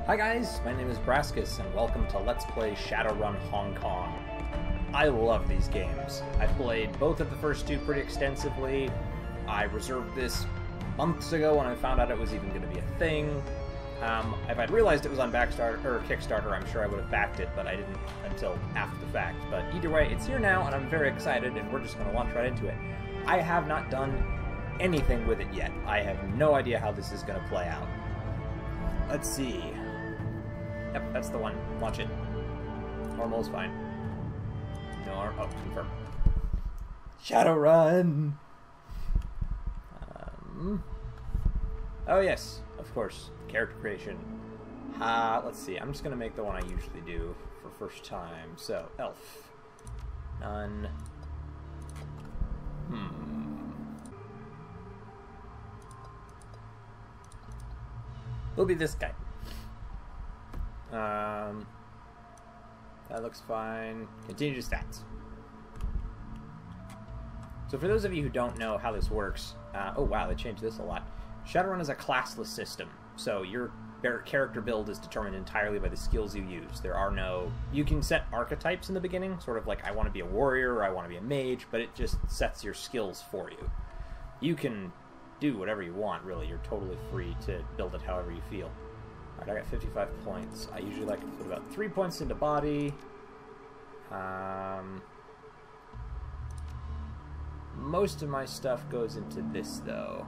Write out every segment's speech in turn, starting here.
Hi guys, my name is Braskus, and welcome to Let's Play Shadowrun Hong Kong. I love these games. I've played both of the first two pretty extensively. I reserved this months ago when I found out it was even going to be a thing. If I'd realized it was on Kickstarter, I'm sure I would have backed it, but I didn't until after the fact. But either way, it's here now, and I'm very excited, and we're just going to launch right into it. I have not done anything with it yet. I have no idea how this is going to play out. Let's see. Yep, that's the one. Launch it. Normal is fine. Oh, confirm. Shadowrun! Oh yes, of course. Character creation. Let's see. I'm just going to make the one I usually do for first time. So, elf. None. We'll be this guy. That looks fine. Continue to stats. So for those of you who don't know how this works, oh wow, they changed this a lot. Shadowrun is a classless system, so your character build is determined entirely by the skills you use. There are no... You can set archetypes in the beginning, sort of like I want to be a warrior or I want to be a mage, but it just sets your skills for you. You can do whatever you want, really. You're totally free to build it however you feel. Alright, I got 55 points. I usually like to put about 3 points into body. Most of my stuff goes into this, though.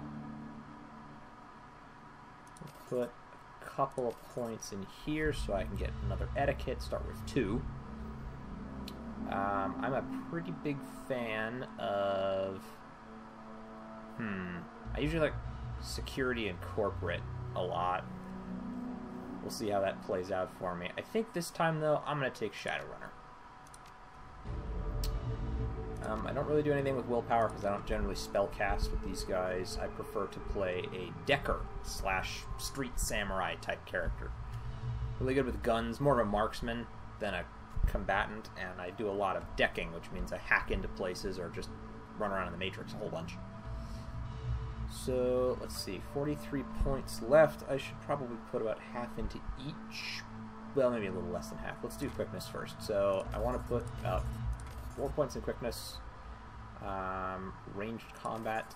I'll put a couple of points in here so I can get another etiquette. Start with 2. I'm a pretty big fan of... I usually like security and corporate a lot. We'll see how that plays out for me. I think this time, though, I'm going to take Shadowrunner. I don't really do anything with willpower because I don't generally spellcast with these guys. I prefer to play a decker / street samurai type character. Really good with guns, more of a marksman than a combatant, and I do a lot of decking, which means I hack into places or just run around in the Matrix a whole bunch. So, let's see, 43 points left. I should probably put about half into each. Well, maybe a little less than half. Let's do quickness first. So, I want to put about 4 points in quickness. Ranged combat.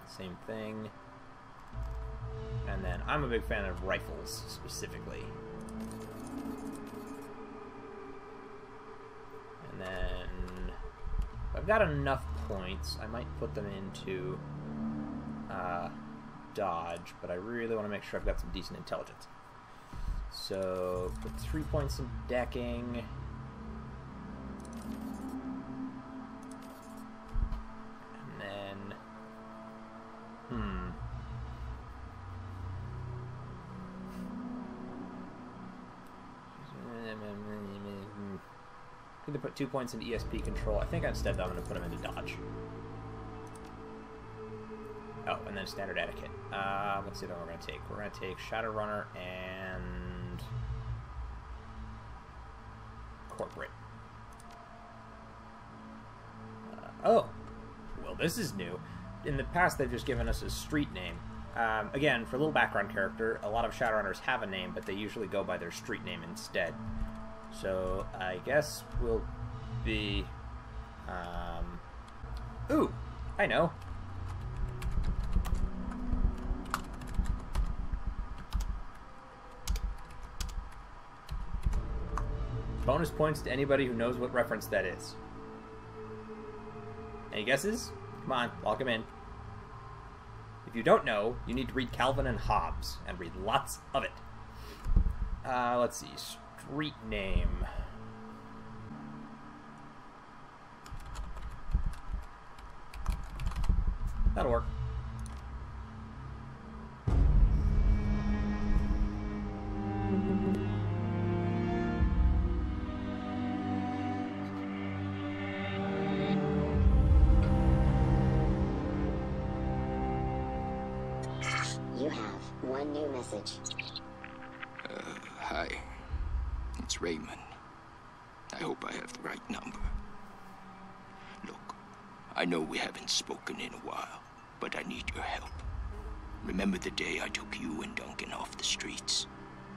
Same thing. And then, I'm a big fan of rifles, specifically. And then... I've got enough points. I might put them into dodge, but I really want to make sure I've got some decent intelligence. So, put 3 points in decking. And then... I'm going to put 2 points into ESP control. I think instead I'm going to put them into dodge. Oh, and then standard etiquette. Let's see what we're going to take. We're going to take Shadowrunner and corporate. Oh, well, this is new. In the past, they've just given us a street name. Again, for a little background character, a lot of Shadowrunners have a name, but they usually go by their street name instead. So, I guess we'll be, ooh, I know. Bonus points to anybody who knows what reference that is. Any guesses? Come on, lock them in. If you don't know, you need to read Calvin and Hobbes, and read lots of it. Let's see. Street name. That'll work. You have one new message. Hi. It's Raymond. I hope I have the right number. Look, I know we haven't spoken in a while, but I need your help. Remember the day I took you and Duncan off the streets?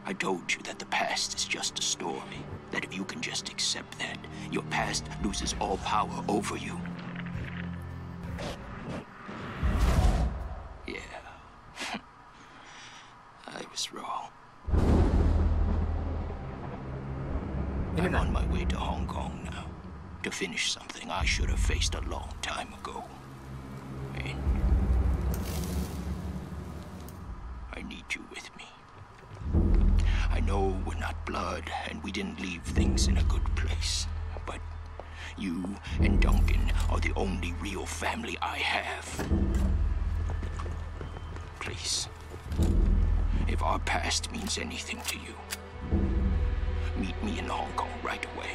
I told you that the past is just a story, that if you can just accept that, your past loses all power over you. Yeah. I was wrong. I'm on my way to Hong Kong now, to finish something I should have faced a long time ago. And I need you with me. I know we're not blood, and we didn't leave things in a good place, but you and Duncan are the only real family I have. Please, if our past means anything to you, meet me in Hong Kong right away.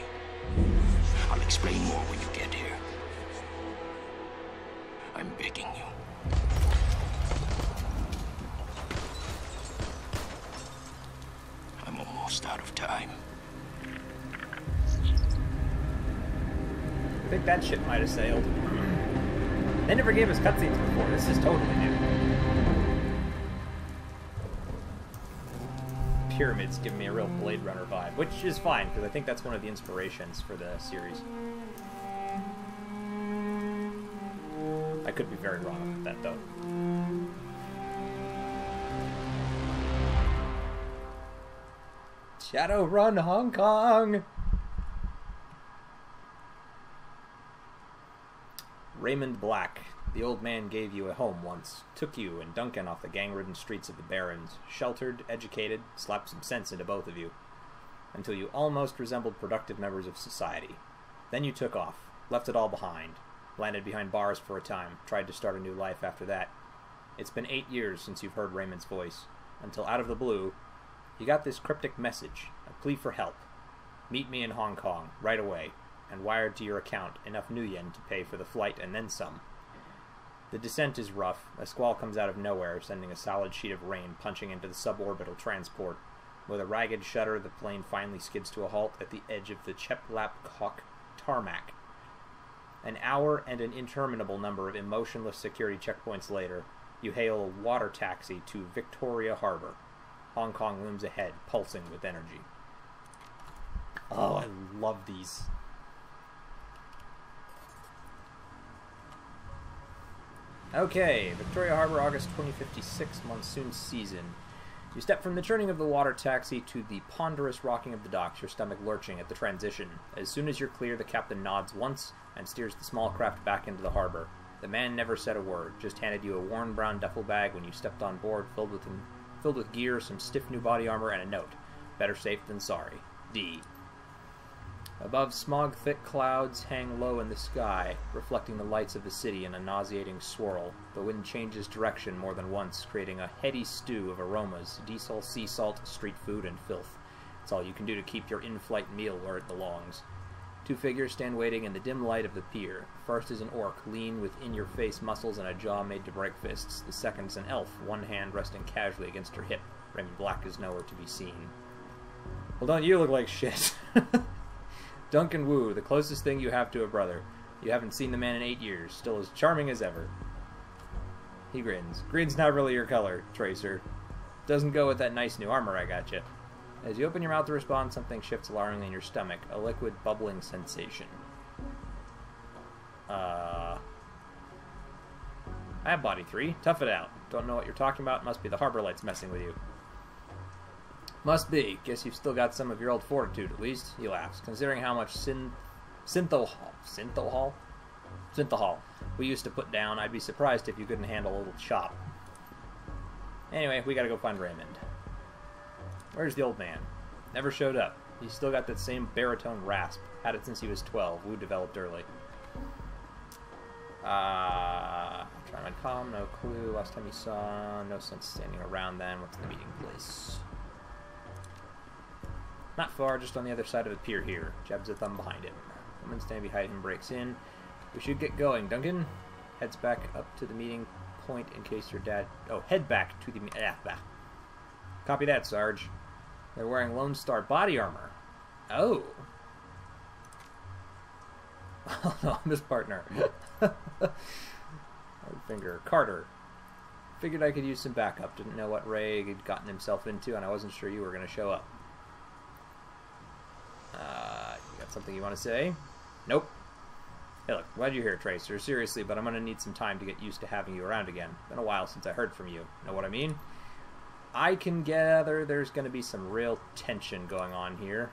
I'll explain more when you get here. I'm begging you. I'm almost out of time. I think that ship might have sailed. They never gave us cutscenes before. This is totally new. Pyramids give me a real Blade Runner vibe, which is fine, because I think that's one of the inspirations for the series. I could be very wrong about that, though. Shadowrun Hong Kong! Raymond Black. The old man gave you a home once, took you and Duncan off the gang-ridden streets of the Barrens, sheltered, educated, slapped some sense into both of you, until you almost resembled productive members of society. Then you took off, left it all behind, landed behind bars for a time, tried to start a new life after that. It's been 8 years since you've heard Raymond's voice, until out of the blue, you got this cryptic message, a plea for help. Meet me in Hong Kong, right away, and wired to your account enough nuyen to pay for the flight and then some. The descent is rough. A squall comes out of nowhere, sending a solid sheet of rain punching into the suborbital transport. With a ragged shudder, the plane finally skids to a halt at the edge of the Cheplap-Kok tarmac. An hour and an interminable number of emotionless security checkpoints later, you hail a water taxi to Victoria Harbor. Hong Kong looms ahead, pulsing with energy. Oh, I love these. Okay, Victoria Harbor, August 2056, monsoon season. You step from the churning of the water taxi to the ponderous rocking of the docks, your stomach lurching at the transition. As soon as you're clear, the captain nods once and steers the small craft back into the harbor. The man never said a word, just handed you a worn brown duffel bag when you stepped on board, filled with gear, some stiff new body armor, and a note. Better safe than sorry. D. Above, smog-thick clouds hang low in the sky, reflecting the lights of the city in a nauseating swirl. The wind changes direction more than once, creating a heady stew of aromas, diesel, sea salt, street food, and filth. It's all you can do to keep your in-flight meal where it belongs. Two figures stand waiting in the dim light of the pier. First is an orc, lean with in-your-face muscles and a jaw made to break fists. The second is an elf, one hand resting casually against her hip. Raymond Black is nowhere to be seen. Well, don't you look like shit? Duncan Wu, the closest thing you have to a brother. You haven't seen the man in 8 years, still as charming as ever. He grins. Green's not really your color, Tracer. Doesn't go with that nice new armor I got you. As you open your mouth to respond, something shifts alarmingly in your stomach, a liquid bubbling sensation. I have body 3. Tough it out. Don't know what you're talking about. Must be the harbor lights messing with you. Must be. Guess you've still got some of your old fortitude, at least. He laughs. Considering how much synthahol we used to put down, I'd be surprised if you couldn't handle a little chop. Anyway, we gotta go find Raymond. Where's the old man? Never showed up. He's still got that same baritone rasp. Had it since he was 12. Wu developed early. Try my calm, no clue. Last time you saw, no sense standing around then. What's the meeting place? Not far, just on the other side of the pier here. Jabs a thumb behind him. Woman standing behind him breaks in. We should get going, Duncan. Heads back up to the meeting point in case your dad... Oh, head back to the... Copy that, Sarge. They're wearing Lone Star body armor. Oh. Oh no, I'm his partner. Finger. Carter. Figured I could use some backup. Didn't know what Ray had gotten himself into, and I wasn't sure you were going to show up. You got something you want to say? Nope. Hey, look, glad you're here, Tracer. Seriously, but I'm going to need some time to get used to having you around again. Been a while since I heard from you. Know what I mean? I can gather there's going to be some real tension going on here.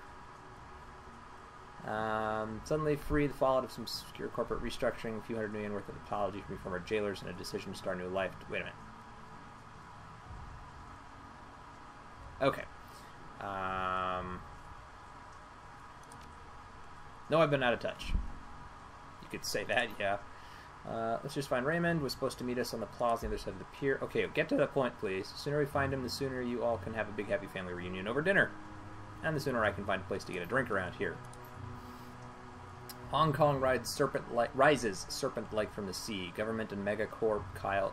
Suddenly free the fallout of some secure corporate restructuring, a few $100 million worth of apologies from former jailers, and a decision to start a new life. Wait a minute. Okay. No, I've been out of touch. You could say that, yeah. Let's just find Raymond. Was supposed to meet us on the plaza on the other side of the pier. Okay, get to that point, please. The sooner we find him, the sooner you all can have a big happy family reunion over dinner. And the sooner I can find a place to get a drink around here. Hong Kong rises serpent-like from the sea. Government and megacorp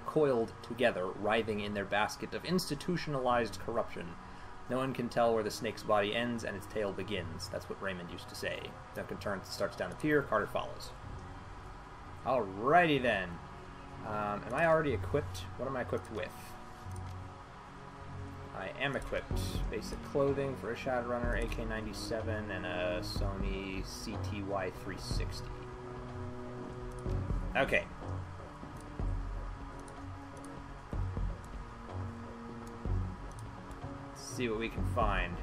coiled together, writhing in their basket of institutionalized corruption. No one can tell where the snake's body ends and its tail begins. That's what Raymond used to say. Duncan starts down the pier. Carter follows. Alrighty then. Am I already equipped? What am I equipped with? I am equipped. Basic clothing for a Shadowrunner, AK-97, and a Sony CTY 360. Okay. Let's see what we can find.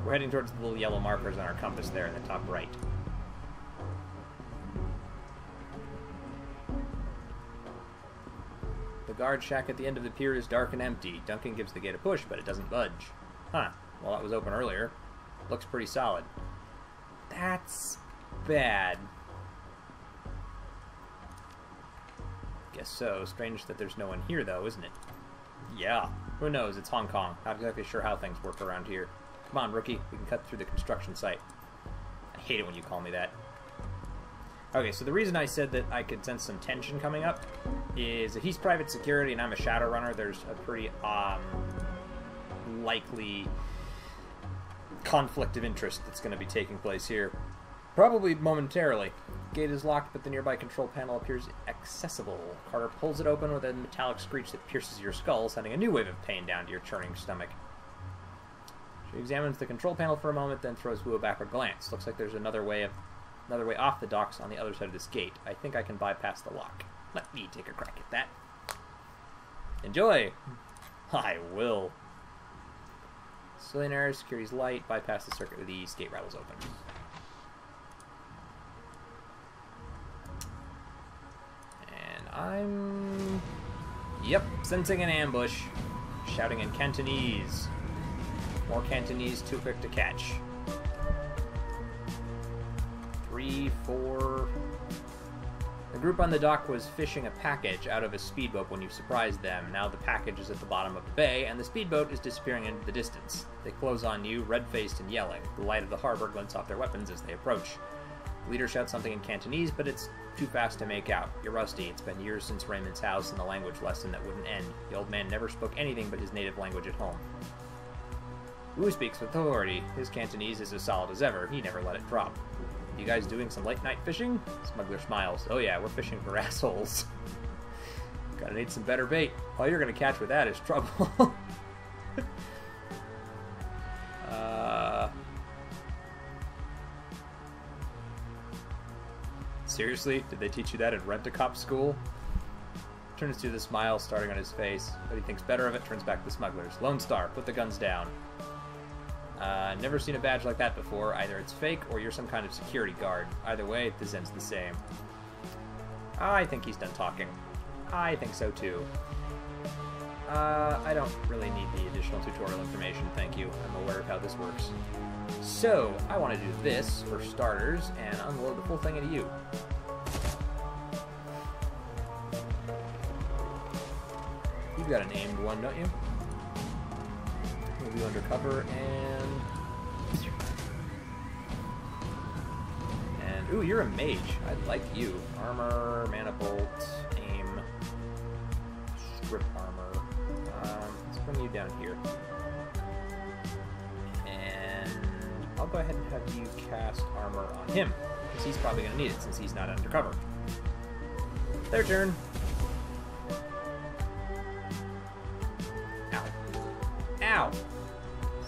We're heading towards the little yellow markers on our compass there in the top right. The guard shack at the end of the pier is dark and empty. Duncan gives the gate a push, but it doesn't budge. Huh. Well, that was open earlier. Looks pretty solid. That's bad. Guess so. Strange that there's no one here, though, isn't it? Yeah. Who knows? It's Hong Kong. Not exactly sure how things work around here. Come on, rookie. We can cut through the construction site. I hate it when you call me that. Okay, so the reason I said that I could sense some tension coming up is if he's private security and I'm a Shadowrunner, there's a pretty likely conflict of interest that's going to be taking place here. Probably momentarily. Gate is locked, but the nearby control panel appears accessible. Carter pulls it open with a metallic screech that pierces your skull, sending a new wave of pain down to your churning stomach. She examines the control panel for a moment, then throws Wu a backward glance. Looks like there's another way off the docks on the other side of this gate. I think I can bypass the lock. Let me take a crack at that. Enjoy! I will. Cylinder, security's light, bypass the circuit with ease, gate rattles open. And I'm... Yep, sensing an ambush. Shouting in Cantonese. More Cantonese too quick to catch. 3, 4... The group on the dock was fishing a package out of a speedboat when you surprised them. Now the package is at the bottom of the bay, and the speedboat is disappearing into the distance. They close on you, red-faced and yelling. The light of the harbor glints off their weapons as they approach. The leader shouts something in Cantonese, but it's too fast to make out. You're rusty. It's been years since Raymond's house and the language lesson that wouldn't end. The old man never spoke anything but his native language at home. Wu speaks with authority. His Cantonese is as solid as ever. He never let it drop. You guys doing some late-night fishing? Smuggler smiles. Oh yeah, we're fishing for assholes. Gotta need some better bait. All you're gonna catch with that is trouble. Seriously? Did they teach you that at Rent-A-Cop school? Turns to the smile starting on his face, but he thinks better of it, turns back to the smugglers. Lone Star, put the guns down. Never seen a badge like that before. Either it's fake or you're some kind of security guard. Either way, this ends the same. I think he's done talking. I think so too. I don't really need the additional tutorial information, thank you. I'm aware of how this works. So, I want to do this, for starters, and unload the full thing into you. You've got an aimed one, don't you? Move you undercover, and ooh, you're a mage. I like you. Armor, mana bolt, aim, strip armor. Let's bring you down here. And I'll go ahead and have you cast armor on him, because he's probably going to need it since he's not undercover. Their turn. Ow. Ow!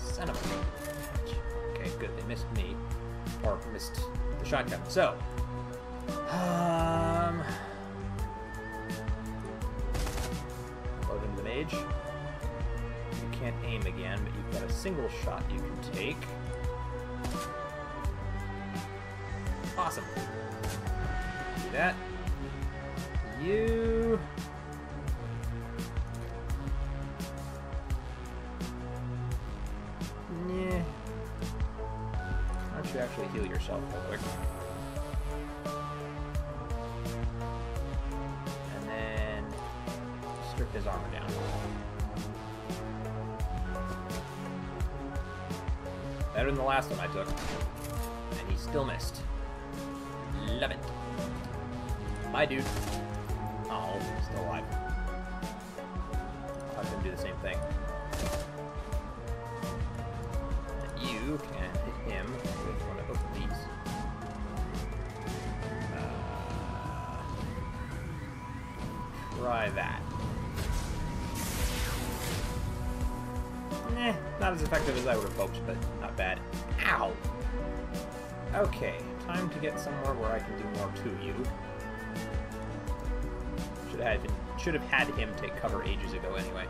Son of a bitch. Okay, good. They missed me. Or missed the shotgun. So. Load into the mage. You can't aim again, but you've got a single shot you can take. Awesome. Do that. You... Yeah. Why don't you actually heal yourself real quick? And then strip his armor down. Better than the last one I took. And he still missed. Love it. Bye, dude. Oh, still alive. I'll have him do the same thing. And you can hit him with one of both of these. Try that. Not as effective as I would have hoped, but not bad. Ow! Okay, time to get somewhere where I can do more to you. Should have had him take cover ages ago anyway.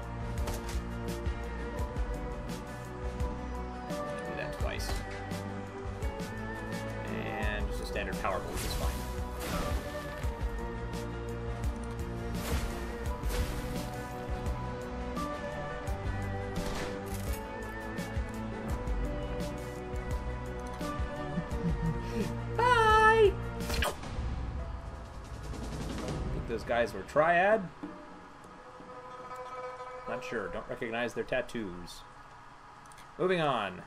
Do that twice. And just a standard power bolt is fine. Bye! Think those guys were triad? Not sure. Don't recognize their tattoos. Moving on.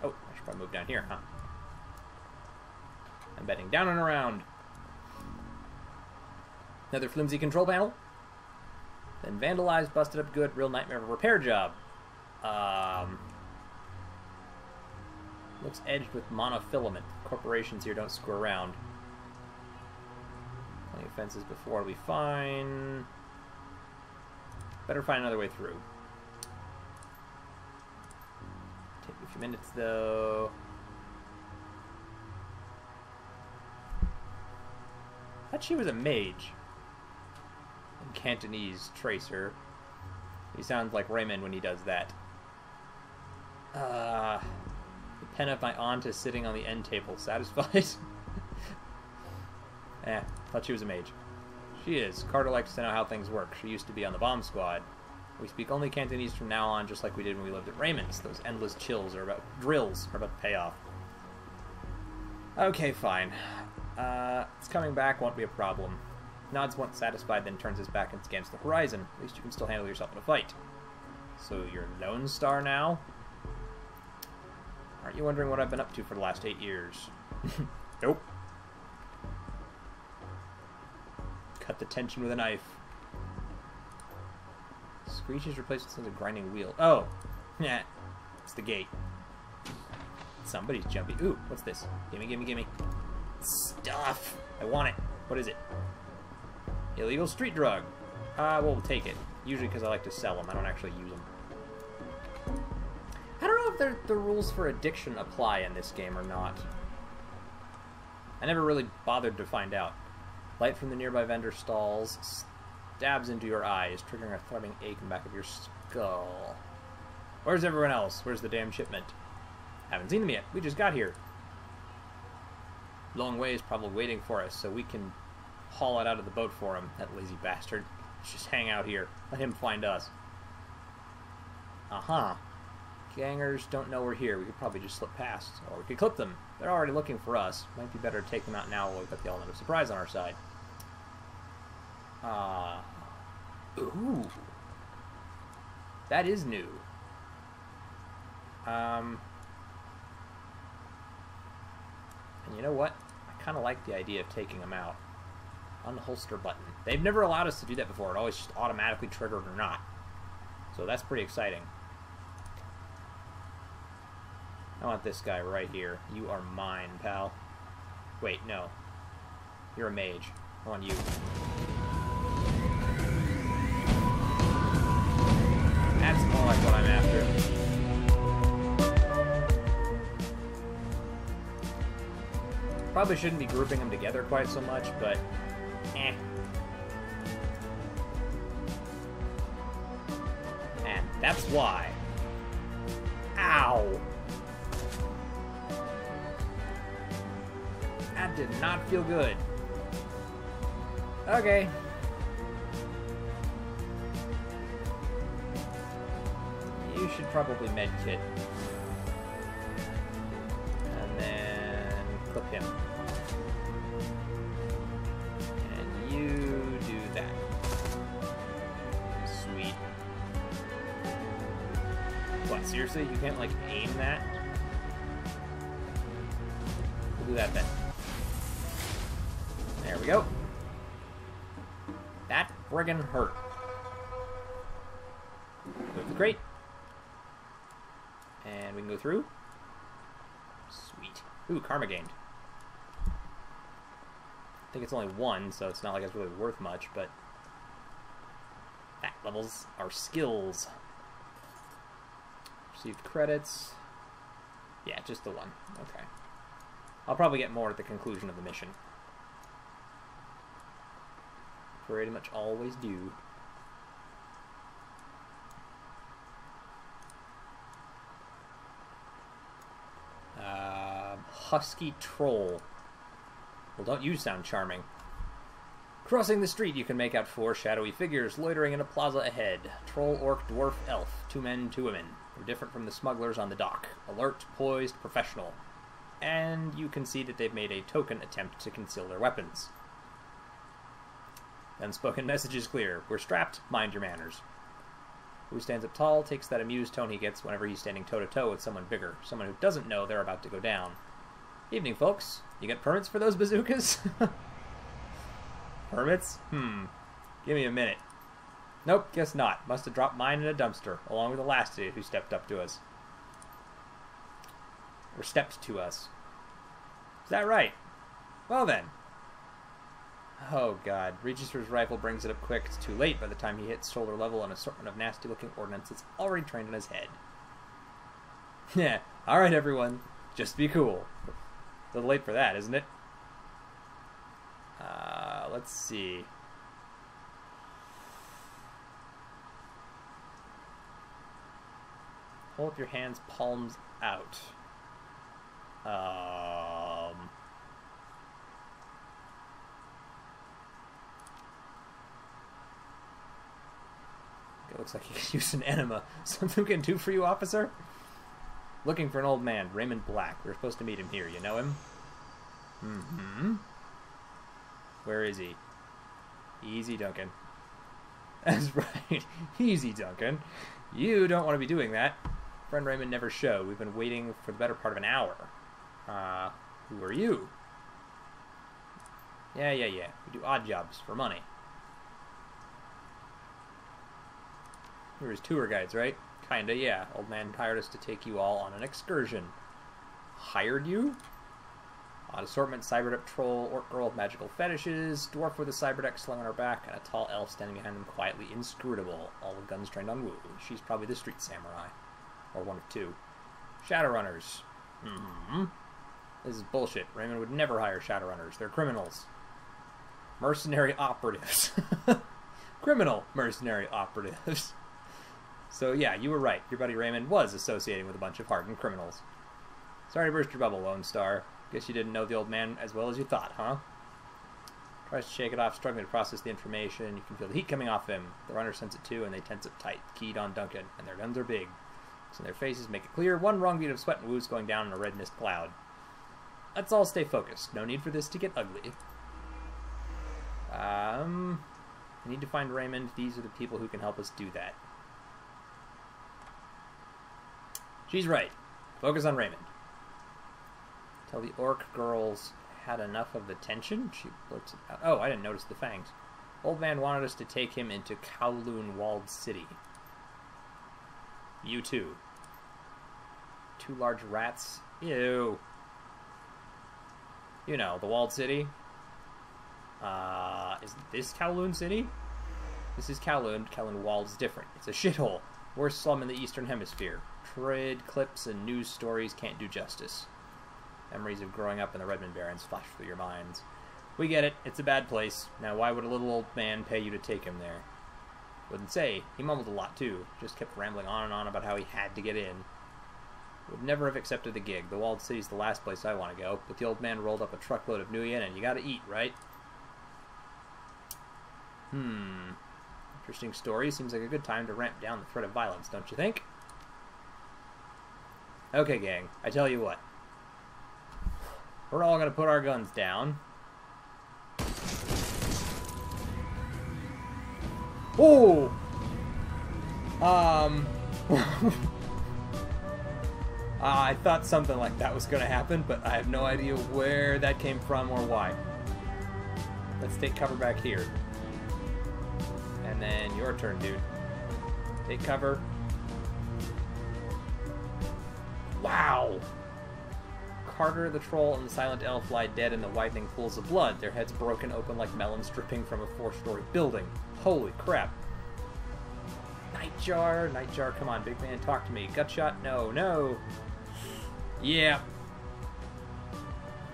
Oh, I should probably move down here, huh? I'm betting down and around. Another flimsy control panel. Then vandalized, busted up good, real nightmare of a repair job. Looks edged with monofilament. Corporations here don't screw around. Plenty of fences before, it'll be fine. Better find another way through. Take a few minutes though. I thought she was a mage. In Cantonese tracer. He sounds like Raymond when he does that. The pen of my aunt is sitting on the end table. Satisfied? Thought she was a mage. She is. Carter likes to know how things work. She used to be on the bomb squad. We speak only Cantonese from now on, just like we did when we lived at Raymond's. Those endless drills are about to pay off. Okay, fine. It's coming back won't be a problem. Nods once satisfied, then turns his back and scans the horizon. At least you can still handle yourself in a fight. So you're Lone Star now? Aren't you wondering what I've been up to for the last 8 years? Nope. Cut the tension with a knife. Screech is replaced with some grinding wheel. Oh! Yeah. It's the gate. Somebody's jumping. Ooh, what's this? Gimme, gimme, gimme. Stuff! I want it. What is it? Illegal street drug. Well, we'll take it. Usually because I like to sell them. I don't actually use them. I don't know if the rules for addiction apply in this game or not. I never really bothered to find out. Light from the nearby vendor stalls stabs into your eyes, triggering a throbbing ache in the back of your skull. Where's everyone else? Where's the damn shipment? Haven't seen them yet. We just got here. Long Way is probably waiting for us, so we can haul it out of the boat for him. That lazy bastard. Let's just hang out here. Let him find us. Uh-huh. Gangers don't know we're here. We could probably just slip past. Or we could clip them. They're already looking for us. Might be better to take them out now while we've got the element of surprise on our side. Ooh. That is new. And you know what? I kind of like the idea of taking them out. Unholster button. They've never allowed us to do that before. It always just automatically triggered or not. So that's pretty exciting. I want this guy right here. You are mine, pal. Wait, no. You're a mage. I want you. That's more like what I'm after. Probably shouldn't be grouping them together quite so much, but eh. And that's why. Ow! That did not feel good. Okay. You should probably medkit. And then clip him. And you do that. Sweet. What, seriously? You can't, like, aim that? We'll do that then. There we go. That friggin' hurt. Move the crate. And we can go through. Sweet. Ooh, karma gained. I think it's only 1, so it's not like it's really worth much, but that levels our skills. Received credits. Yeah, just the 1. Okay. I'll probably get more at the conclusion of the mission. Pretty much always do. Husky troll. Well, don't you sound charming. Crossing the street, you can make out 4 shadowy figures loitering in a plaza ahead. Troll, orc, dwarf, elf. 2 men, 2 women. They're different from the smugglers on the dock. Alert, poised, professional. And you can see that they've made a token attempt to conceal their weapons. The unspoken message is clear. We're strapped, mind your manners. Who stands up tall takes that amused tone he gets whenever he's standing toe-to-toe with someone bigger, someone who doesn't know they're about to go down. Evening, folks. You got permits for those bazookas? Permits? Give me a minute. Nope, guess not. Must have dropped mine in a dumpster, along with the last idiot who stepped up to us. Or stepped to us. Is that right? Well then. Oh god. Reaches for his rifle, brings it up quick. It's too late by the time he hits shoulder level an assortment of nasty-looking ordnance that's already trained in his head. Yeah, alright everyone. Just be cool. A little late for that, isn't it? Let's see. Hold up your hands, palms out. It looks like he used an enema. Something we can do for you, officer? Looking for an old man, Raymond Black. We're supposed to meet him here. You know him? Mm-hmm. Where is he? Easy, Duncan. That's right. Easy, Duncan. You don't want to be doing that. Friend Raymond never showed. We've been waiting for the better part of an hour. Who are you? Yeah. We do odd jobs for money. You're his tour guides, right? Kinda, yeah. Old man hired us to take you all on an excursion. Hired you? Odd assortment, cyberdeck troll, orc girl with magical fetishes, dwarf with a cyberdeck slung on her back, and a tall elf standing behind them quietly inscrutable, all with guns trained on woo. She's probably the street samurai. Or one of 2. Shadowrunners. This is bullshit. Raymond would never hire Shadowrunners. They're criminals. Mercenary operatives. Criminal mercenary operatives. So yeah, you were right. Your buddy Raymond was associating with a bunch of hardened criminals. Sorry to burst your bubble, Lone Star. Guess you didn't know the old man as well as you thought, huh? Tries to shake it off, struggling to process the information. You can feel the heat coming off him. The runner sense it too, and they tense up tight, keyed on Duncan, and their guns are big. So their faces make it clear. One wrong beat of sweat and woos going down in a red mist cloud. Let's all stay focused. No need for this to get ugly. We need to find Raymond. These are the people who can help us do that. She's right. Focus on Raymond. Tell the orc girls had enough of the tension. She blurts it out. Oh, I didn't notice the fangs. Old man wanted us to take him into Kowloon Walled City. You too. 2 large rats. Ew. You know, the Walled City. Is this Kowloon City? This is Kowloon. Kowloon Walled is different. It's a shithole. Worst slum in the Eastern Hemisphere. Trade clips and news stories can't do justice. Memories of growing up in the Redmond Barrens flash through your minds. We get it. It's a bad place. Now, why would a little old man pay you to take him there? Wouldn't say. He mumbled a lot, too. Just kept rambling on and on about how he had to get in. Would never have accepted the gig. The walled city's the last place I want to go. But the old man rolled up a truckload of Nuyen, and you gotta eat, right? Interesting story. Seems like a good time to ramp down the threat of violence, don't you think? Okay, gang. I tell you what. We're all gonna put our guns down. Oh! I thought something like that was gonna happen, but I have no idea where that came from or why. Let's take cover back here. And then your turn, dude. Take cover. Wow! Carter the troll and the silent elf lie dead in the widening pools of blood, their heads broken open like melons dripping from a 4-story building. Holy crap. Nightjar, Nightjar, come on, big man, talk to me. Gutshot, no, no. Yeah.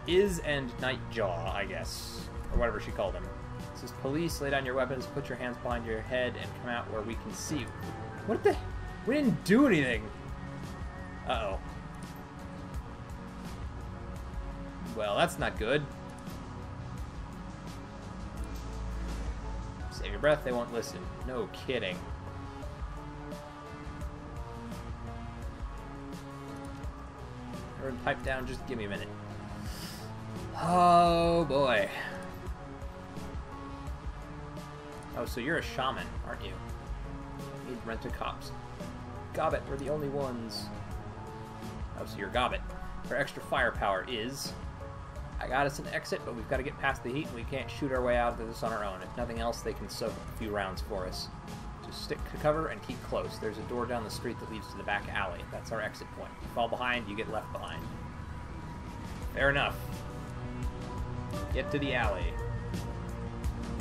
Is and Nightjaw, I guess. Or whatever she called him. It says, police, lay down your weapons, put your hands behind your head, and come out where we can see you. What the? We didn't do anything. Uh-oh. Well, that's not good. Save your breath, they won't listen. No kidding. Everyone pipe down, just give me a minute. Oh boy. Oh, so you're a shaman, aren't you? Need rent-a-cops. Gobbet, we're the only ones. Oh, so you're Gobbet. Our extra firepower is... I got us an exit, but we've got to get past the heat, and we can't shoot our way out of this on our own. If nothing else, they can soak up a few rounds for us. Just stick to cover and keep close. There's a door down the street that leads to the back alley. That's our exit point. If you fall behind, you get left behind. Fair enough. Get to the alley.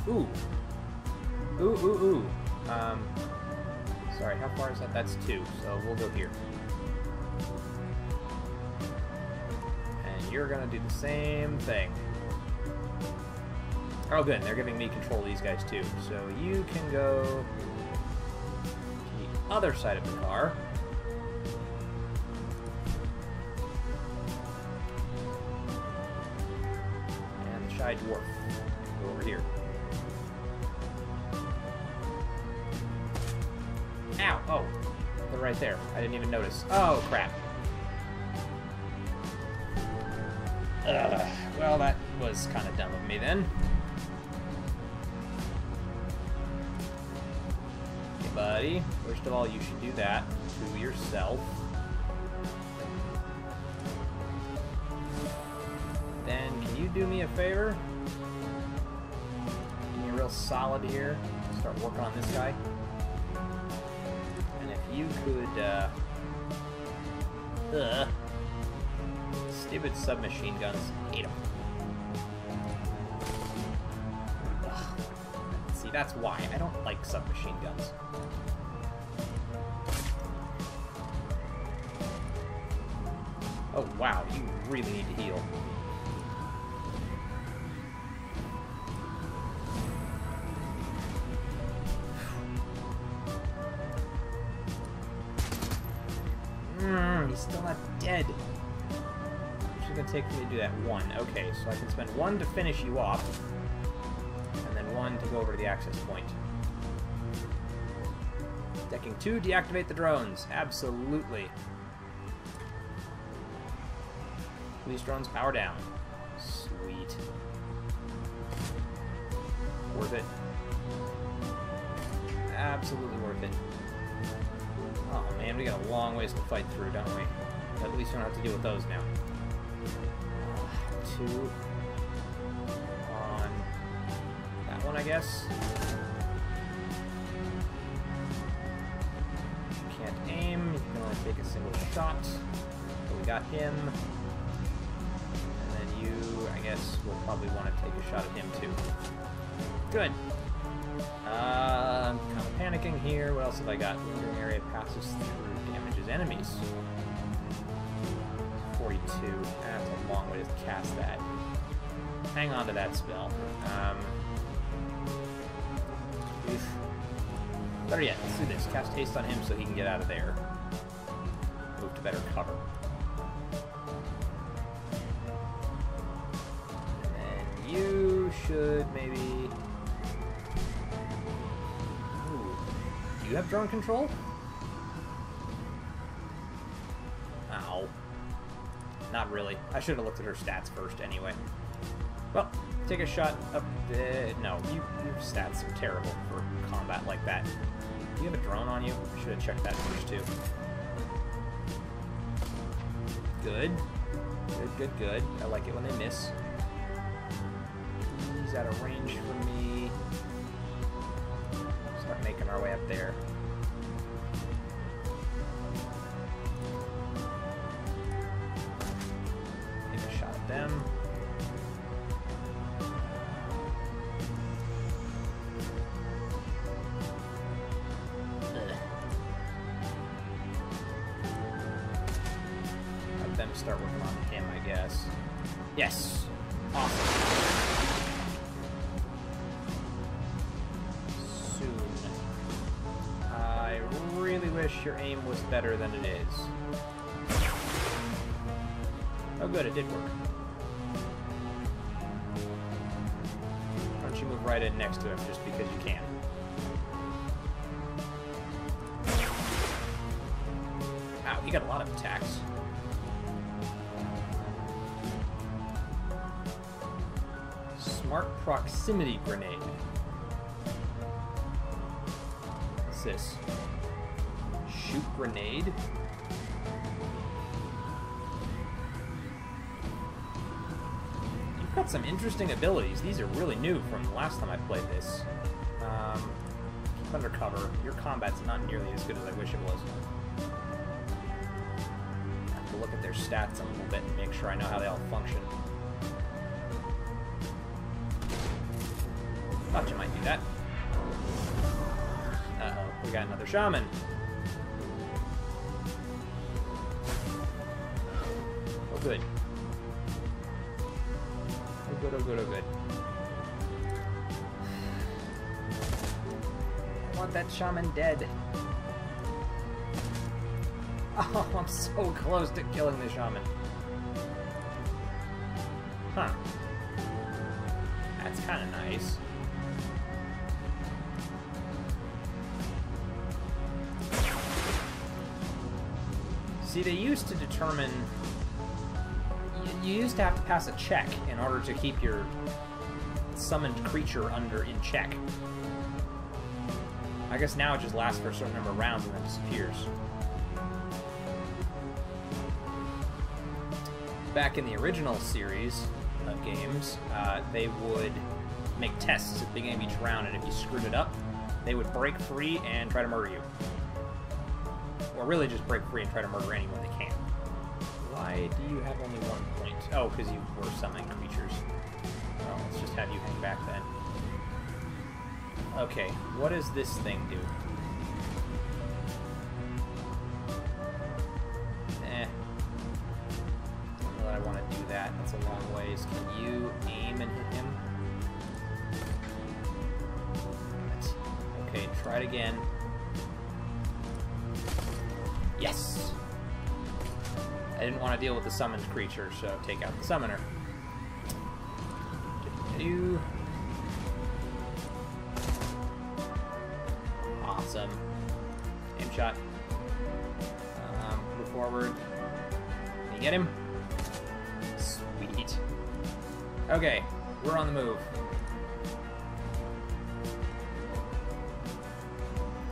Ooh. Ooh, ooh, ooh. Sorry, how far is that? That's 2, so we'll go here. And you're gonna do the same thing. Oh, good. They're giving me control of these guys, too. So you can go to the other side of the car. And the Shy Dwarf. Go over here. Ow! Oh, they're right there. I didn't even notice. Oh, crap. Well, that was kind of dumb of me then. Okay, buddy. First of all, you should do that to yourself. Then, can you do me a favor? Give me a real solid here. Start working on this guy. And if you could, stupid submachine guns. Hate them. Ugh. See, that's why. I don't like submachine guns. Oh, wow. You really need to heal. He's still not dead. Going to take me to do that 1. Okay, so I can spend 1 to finish you off, and then 1 to go over to the access point. Decking 2, deactivate the drones. Absolutely. Police drones, power down. Sweet. Worth it. Absolutely worth it. Oh man, we got a long ways to fight through, don't we? But at least we don't have to deal with those now. 2 on that one, I guess. You can't aim, you can only take a single shot. So we got him. And then you, I guess, will probably want to take a shot at him too. Good. I'm kind of panicking here. What else have I got? Lingering area passes through, damages enemies. 42. That's a long way to cast that. Hang on to that spell. Better yet, let's do this. Cast haste on him so he can get out of there. Move to better cover. And then you should maybe... Ooh. Do you have drone control? Ow. Not really. I should have looked at her stats first anyway. Well, take a shot up the... No, your stats are terrible for combat like that. Do you have a drone on you? I should have checked that first too. Good. Good. I like it when they miss. He's out of range for me. Start making our way up there. Take a shot at them. Start working on him, I guess. Yes! Awesome. Soon. I really wish your aim was better than it is. Oh good, it did work. Why don't you move right in next to him just because you can. Ow, he got a lot of attacks. Smart proximity grenade. What's this? Shoot grenade? You've got some interesting abilities. These are really new from the last time I played this. Keep under cover. Your combat's not nearly as good as I wish it was. I have to look at their stats a little bit and make sure I know how they all function. Thought you might do that. Uh-oh, we got another shaman. Oh, good. Oh, good, oh, good, oh, good. I want that shaman dead. Oh, I'm so close to killing the shaman. Huh. That's kind of nice. See, they used to determine... You used to have to pass a check in order to keep your summoned creature in check. I guess now it just lasts for a certain number of rounds and then disappears. Back in the original series of games, they would make tests at the beginning of each round, and if you screwed it up, they would break free and try to murder you. Or really just break free and try to murder anyone they can. Why do you have only 1 point? Oh, because you were summoning creatures. Well, let's just have you hang back then. Okay, what does this thing do? Don't know that I want to do that. That's a long ways. Can you aim and hit him? Okay, try it again. Yes! I didn't want to deal with the summoned creature, so take out the summoner. Awesome. Aim shot. Move forward. Can you get him? Sweet. Okay, we're on the move.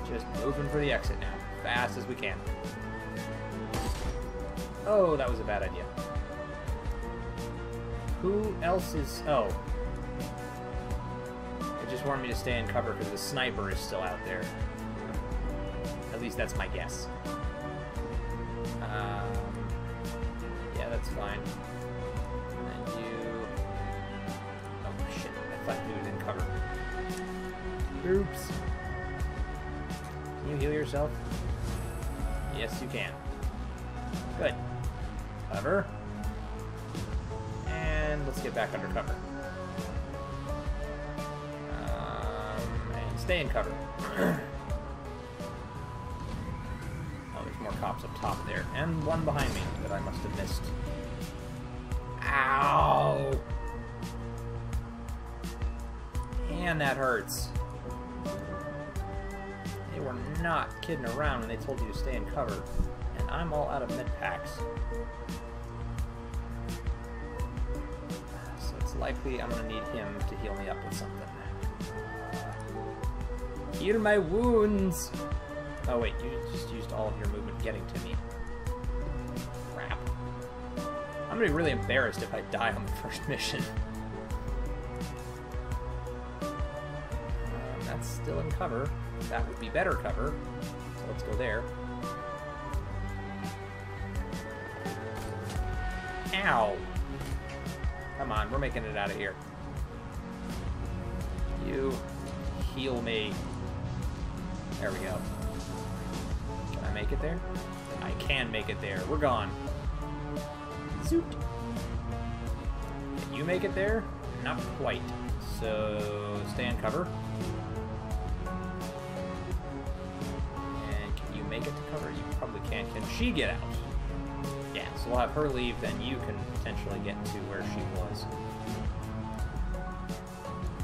Just moving for the exit now. Fast as we can. Oh, that was a bad idea. Who else is... Oh. It just wanted me to stay in cover because the sniper is still out there. At least that's my guess. Yeah, that's fine. And you... Flat dude in cover. Oops. Can you heal yourself? Yes, you can. Good. Cover. And let's get back under cover. And stay in cover. Oh, there's more cops up top there. And one behind me that I must have missed. Ow! Man, that hurts. They were not kidding around when they told you to stay in cover. And I'm all out of med packs. So it's likely I'm going to need him to heal me up with something. Heal my wounds! Oh wait, you just used all of your movement getting to me. Crap. I'm going to be really embarrassed if I die on the first mission. That's still in cover. That would be better cover. So let's go there. Ow! Come on, we're making it out of here. You heal me. There we go. Can I make it there? I can make it there. We're gone. Zoot. Can you make it there? Not quite. So stay in cover. And can you make it to cover? You probably can. Can she get out? Yeah, so we'll have her leave, then you can potentially get to where she was.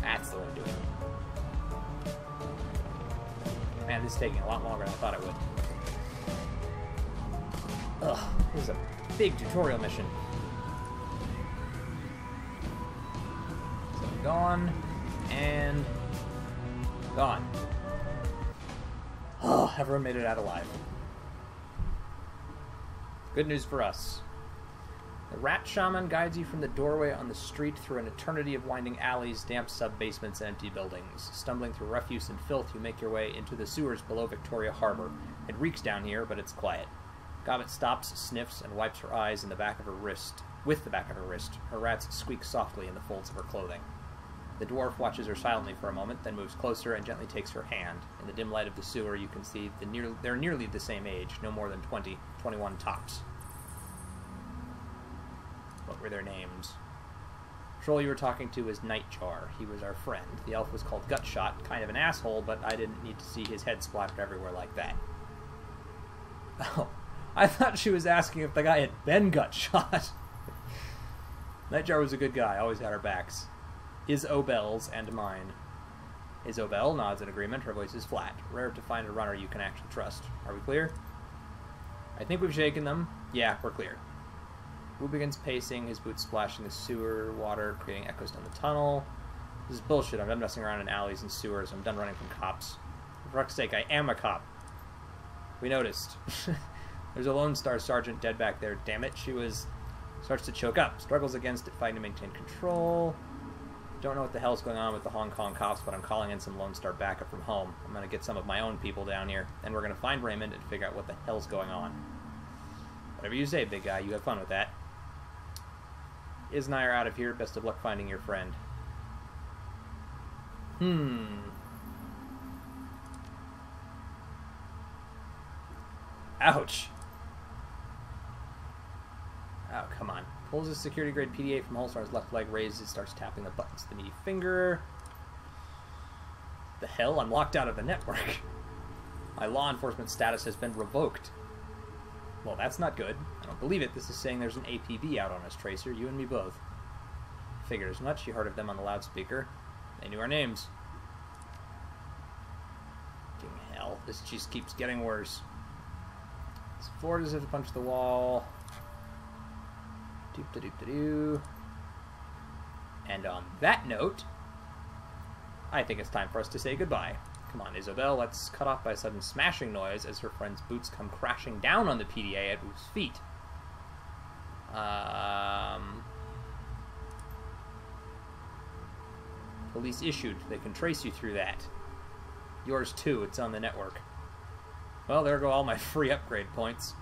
That's the way to do it. Man, this is taking a lot longer than I thought it would. Ugh, this is a big tutorial mission. So gone, and gone. Oh, everyone made it out alive. Good news for us. The rat shaman guides you from the doorway on the street through an eternity of winding alleys, damp sub-basements, and empty buildings. Stumbling through refuse and filth, you make your way into the sewers below Victoria Harbor. It reeks down here, but it's quiet. Gobbet stops, sniffs, and wipes her eyes in the back of her wrist. With the back of her wrist, her rats squeak softly in the folds of her clothing. The dwarf watches her silently for a moment, then moves closer and gently takes her hand. In the dim light of the sewer, you can see they're nearly the same age, no more than 20, 21 tops. What were their names? The troll you were talking to is Nightjar. He was our friend. The elf was called Gutshot, kind of an asshole, but I didn't need to see his head splattered everywhere like that. Oh, I thought she was asking if the guy had been Gutshot. Nightjar was a good guy, always had our backs. His Obel's and mine. His Obel nods in agreement, her voice is flat. Rare to find a runner you can actually trust. Are we clear? I think we've shaken them. Yeah, we're clear. Wu begins pacing, his boots splashing the sewer water, creating echoes down the tunnel. This is bullshit. I'm done messing around in alleys and sewers. I'm done running from cops. For fuck's sake, I am a cop. We noticed. There's a Lone Star sergeant dead back there. Damn it. She starts to choke up. Struggles against it, fighting to maintain control. Don't know what the hell's going on with the Hong Kong cops, but I'm calling in some Lone Star backup from home. I'm going to get some of my own people down here, and we're going to find Raymond and figure out what the hell's going on. Whatever you say, big guy. You have fun with that. Iz and I are out of here. Best of luck finding your friend. Ouch. Oh, come on. Pulls his security-grade PDA from Holstar's left leg, raises, starts tapping the buttons with the meaty finger. The hell? I'm locked out of the network. My law enforcement status has been revoked. Well, that's not good. I don't believe it. This is saying there's an APB out on us, Tracer. You and me both. Figured as much. You heard of them on the loudspeaker. They knew our names. Fucking hell. This just keeps getting worse. It's forward as if to punch the wall. Doop-da-doop-da-doo. And on that note, I think it's time for us to say goodbye. Come on, Isabel, let's cut off by a sudden smashing noise as her friend's boots come crashing down on the PDA at Wu's feet. Police issued. They can trace you through that. Yours too, it's on the network. Well, there go all my free upgrade points.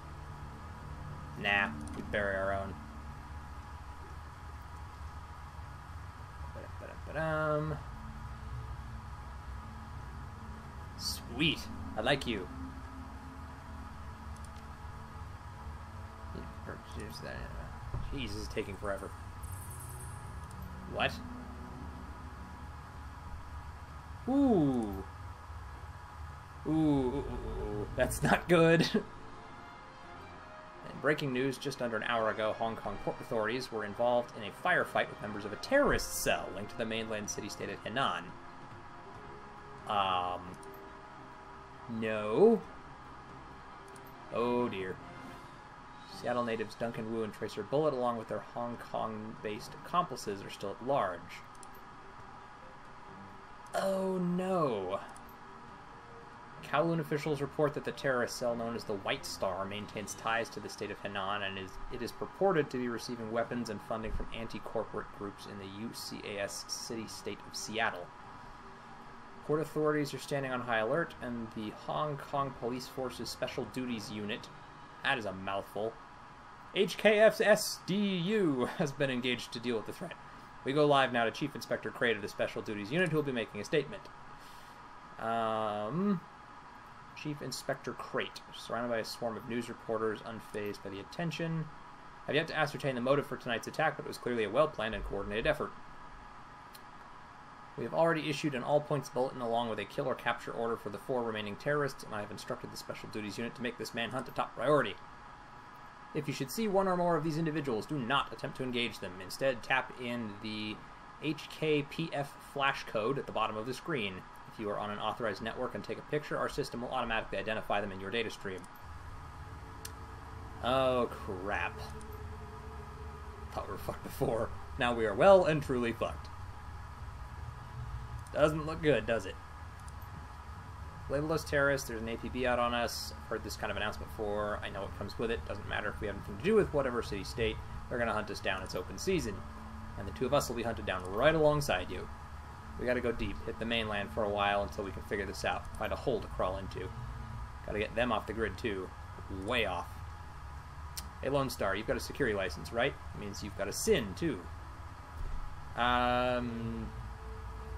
Nah, we bury our own. Ba-dum. Sweet. I like you. Jeez, this is taking forever. What? Ooh. Ooh, that's not good. And breaking news, just under an hour ago, Hong Kong port authorities were involved in a firefight with members of a terrorist cell linked to the mainland city-state of Henan. No. Oh dear. Seattle natives Duncan Wu and Tracer Bullet, along with their Hong Kong-based accomplices, are still at large. Oh no. Kowloon officials report that the terrorist cell known as the White Star maintains ties to the state of Henan, and it is purported to be receiving weapons and funding from anti-corporate groups in the UCAS city-state of Seattle. Port authorities are standing on high alert, and the Hong Kong Police Force's Special Duties Unit, that is a mouthful, HKFSDU, has been engaged to deal with the threat. We go live now to Chief Inspector Crate of the Special Duties Unit, who will be making a statement. Chief Inspector Crate, surrounded by a swarm of news reporters, unfazed by the attention. I've yet to ascertain the motive for tonight's attack, but it was clearly a well-planned and coordinated effort. We have already issued an all-points bulletin along with a kill or capture order for the 4 remaining terrorists, and I have instructed the Special Duties Unit to make this manhunt a top priority. If you should see one or more of these individuals, do not attempt to engage them. Instead, tap in the HKPF flash code at the bottom of the screen. If you are on an authorized network and take a picture, our system will automatically identify them in your data stream. Oh, crap. Thought we were fucked before. Now we are well and truly fucked. Doesn't look good, does it? Labeled as terrorists, there's an APB out on us. I've heard this kind of announcement before. I know what comes with it. Doesn't matter if we have anything to do with whatever city-state. They're going to hunt us down. It's open season. And the 2 of us will be hunted down right alongside you. We gotta go deep, hit the mainland for a while until we can figure this out. Find a hole to crawl into. Gotta get them off the grid too. Way off. Hey Lone Star, you've got a security license, right? It means you've got a SIN too.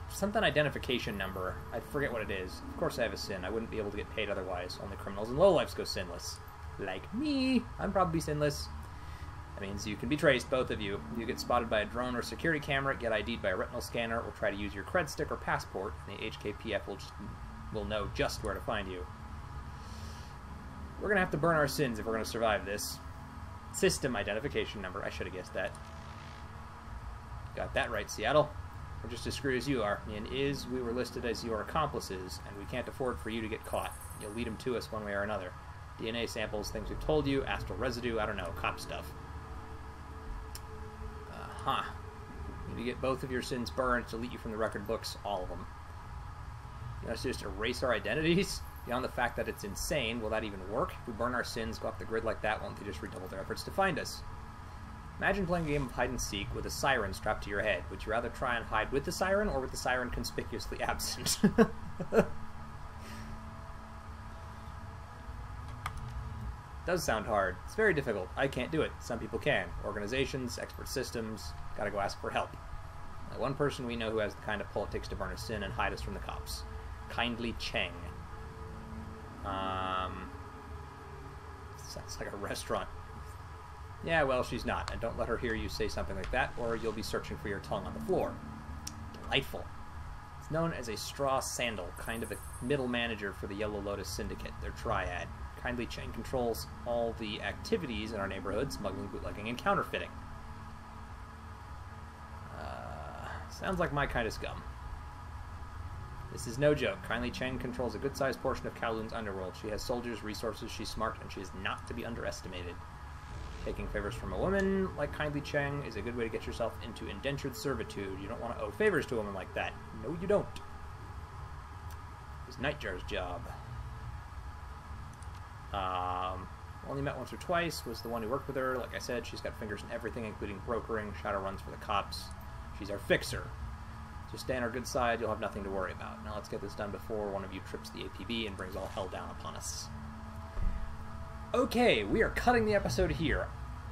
Something identification number. I forget what it is. Of course I have a SIN. I wouldn't be able to get paid otherwise. Only criminals and lowlifes go sinless. Like me. I'm probably sinless. That means you can be traced, both of you. You get spotted by a drone or security camera, get ID'd by a retinal scanner, or try to use your cred stick or passport, and the HKPF will know just where to find you. We're going to have to burn our sins if we're going to survive this. System identification number. I should have guessed that. Got that right, Seattle. We're just as screwed as you are. And we were listed as your accomplices, and we can't afford for you to get caught. You'll lead them to us one way or another. DNA samples, things we've told you, astral residue, I don't know, cop stuff. Need to get both of your sins burned, delete you from the record books, all of them. You want us to just erase our identities? Beyond the fact that it's insane, will that even work? If we burn our sins, go off the grid like that, won't they just redouble their efforts to find us? Imagine playing a game of hide-and-seek with a siren strapped to your head. Would you rather try and hide with the siren, or with the siren conspicuously absent? Does sound hard. It's very difficult. I can't do it. Some people can. Organizations, expert systems, gotta go ask for help. Only one person we know who has the kind of pull it takes to burn a sin and hide us from the cops. Kindly Cheng. Sounds like a restaurant. Yeah, well, she's not, and don't let her hear you say something like that, or you'll be searching for your tongue on the floor. Delightful. It's known as a straw sandal, kind of a middle manager for the Yellow Lotus Syndicate, their triad. Kindly Cheng controls all the activities in our neighborhood, smuggling, bootlegging, and counterfeiting. Sounds like my kind of scum. This is no joke. Kindly Cheng controls a good-sized portion of Kowloon's underworld. She has soldiers, resources, she's smart, and she is not to be underestimated. Taking favors from a woman like Kindly Cheng is a good way to get yourself into indentured servitude. You don't want to owe favors to a woman like that. No, you don't. It's Nightjar's job. Only met once or twice, was the one who worked with her. Like I said, she's got fingers in everything, including brokering, Shadowruns for the cops. She's our fixer. Just stay on our good side, you'll have nothing to worry about. Now let's get this done before one of you trips the APB and brings all hell down upon us. Okay, we are cutting the episode here.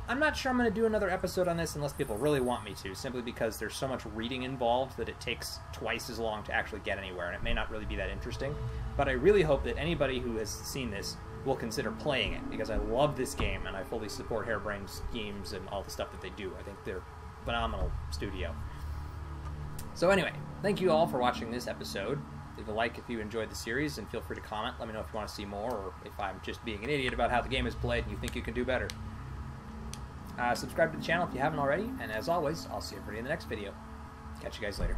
I'm not sure I'm going to do another episode on this unless people really want me to, simply because there's so much reading involved that it takes twice as long to actually get anywhere, and it may not really be that interesting. But I really hope that anybody who has seen this will consider playing it, because I love this game, and I fully support Harebrained Schemes and all the stuff that they do. I think they're a phenomenal studio. So anyway, thank you all for watching this episode. Leave a like if you enjoyed the series, and feel free to comment. Let me know if you want to see more, or if I'm just being an idiot about how the game is played and you think you can do better. Subscribe to the channel if you haven't already, and as always, I'll see everybody in the next video. Catch you guys later.